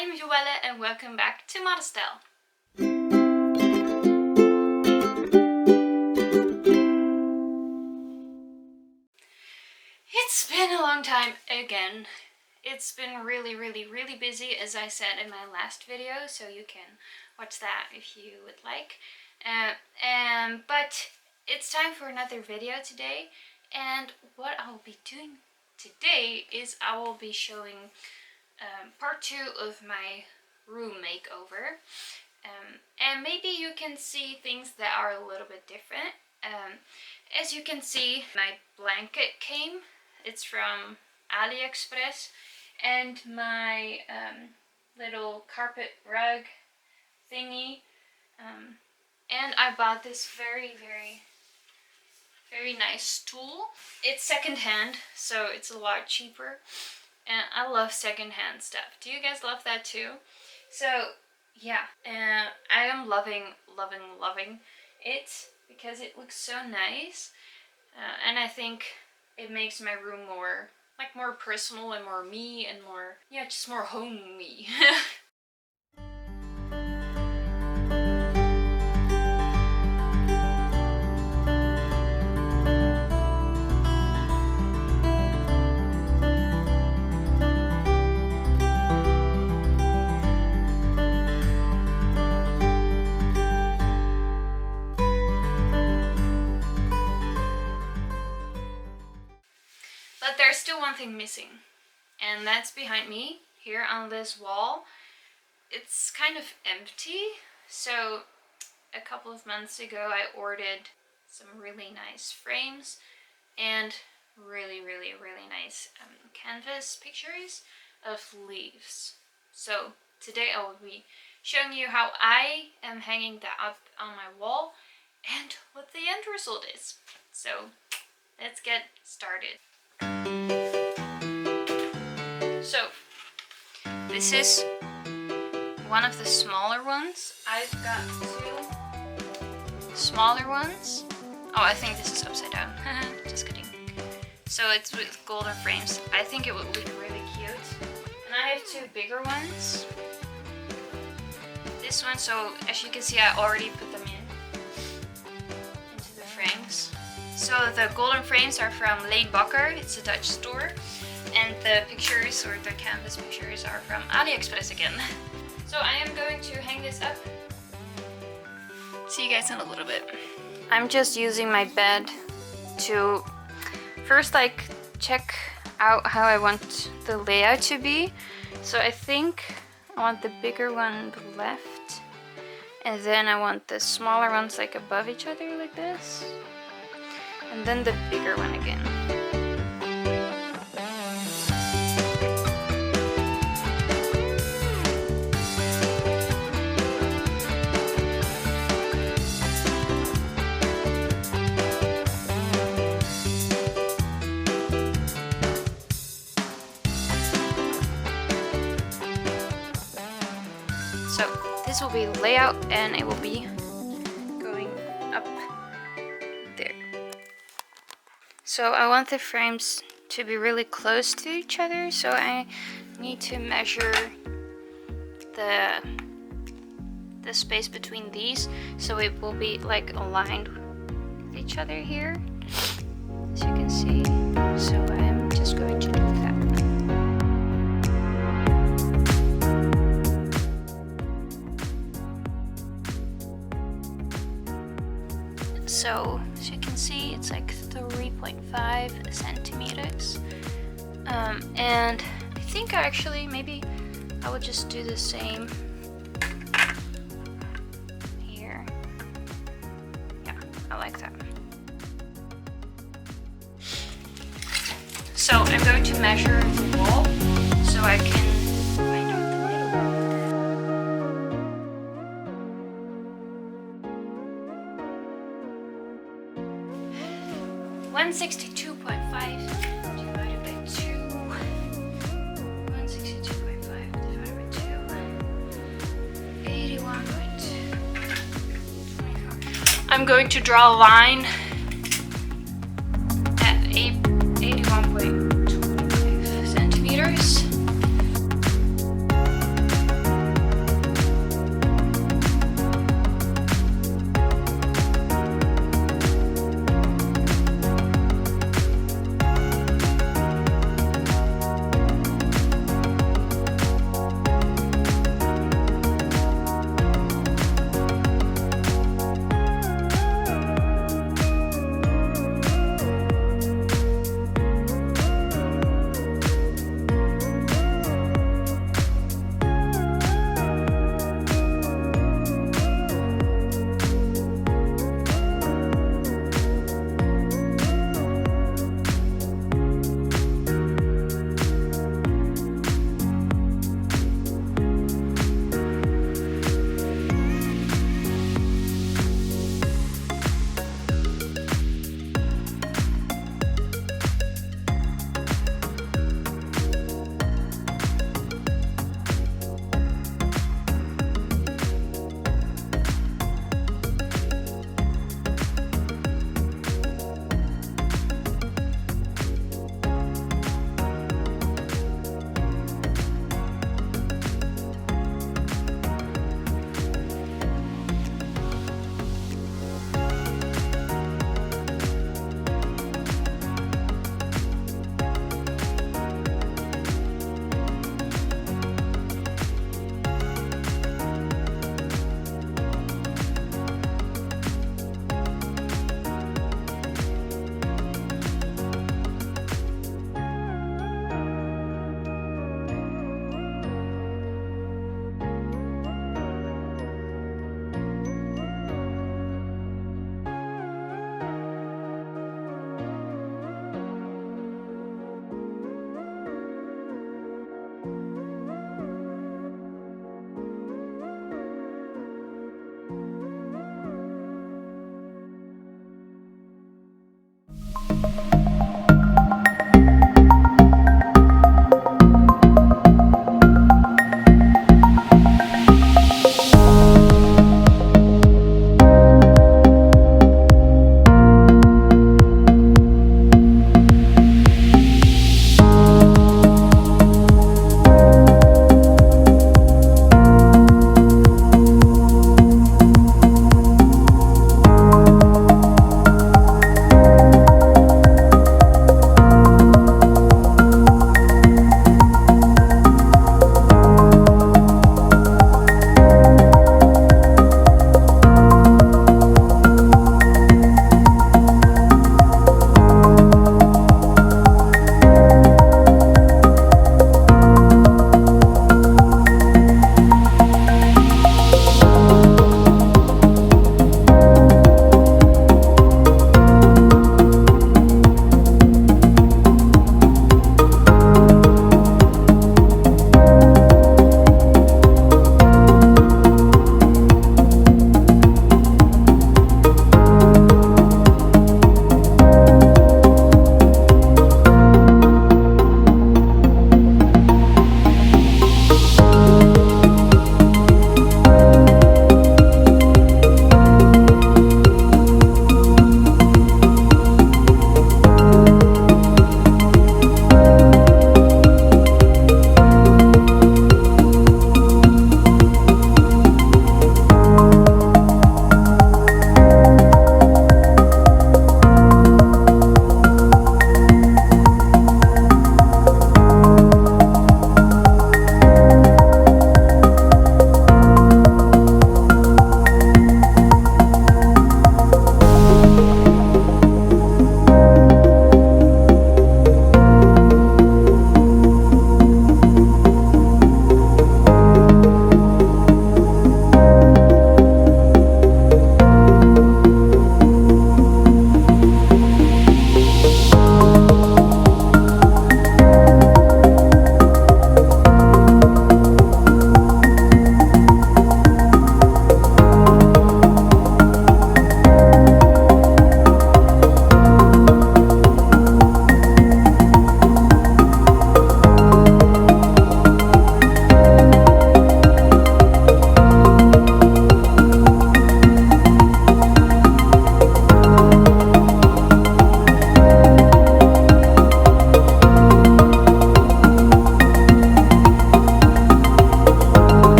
I'm Joelle and welcome back to Modestyle. It's been a long time again. It's been really busy, as I said in my last video, so you can watch that if you would like. But it's time for another video today, and what I will be doing today is I will be showing part 2 of my room makeover, and maybe you can see things that are a little bit different. As you can see, my blanket came. It's from Aliexpress, and my little carpet rug thingy, and I bought this very nice stool. It's secondhand, so it's a lot cheaper, and I love secondhand stuff. Do you guys love that too? So yeah, I am loving it because it looks so nice, and I think it makes my room more personal and more me and more, yeah, just more homey. But there's still one thing missing, and that's behind me here on this wall. It's kind of empty, so a couple of months ago I ordered some really nice frames and really nice canvas pictures of leaves. So today I will be showing you how I am hanging that up on my wall and what the end result is. So let's get started. So this is one of the smaller ones. I've got 2 smaller ones. Oh, I think this is upside down. Just kidding. So it's with golden frames. I think it would look really cute. And I have 2 bigger ones. This one, so as you can see, I already put them into the frames. So the golden frames are from Bakker. It's a Dutch store. And the pictures, or the canvas pictures, are from Aliexpress again. So I am going to hang this up. See you guys in a little bit. I'm just using my bed to first check out how I want the layout to be. So I think I want the bigger one on the left, and then I want the smaller ones above each other like this, and then the bigger one again. So this will be layout, and it will be going up there. So I want the frames to be really close to each other, so I need to measure the space between these, so it will be aligned with each other here, as you can see. So I'm just going to do that. So as you can see, it's 3.5 centimeters. And I think maybe I would just do the same here. Yeah, I like that. So I'm going to measure the wall so I can find out the middle. 162.5 divided by 2. 162.5 divided by 2. 81.2. I'm going to draw a line at 81.25 centimeters.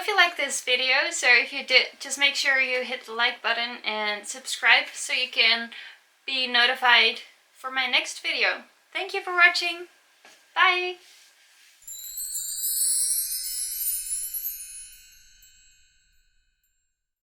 hope you liked this video. So if you did, just make sure you hit the like button and subscribe so you can be notified for my next video. Thank you for watching. Bye!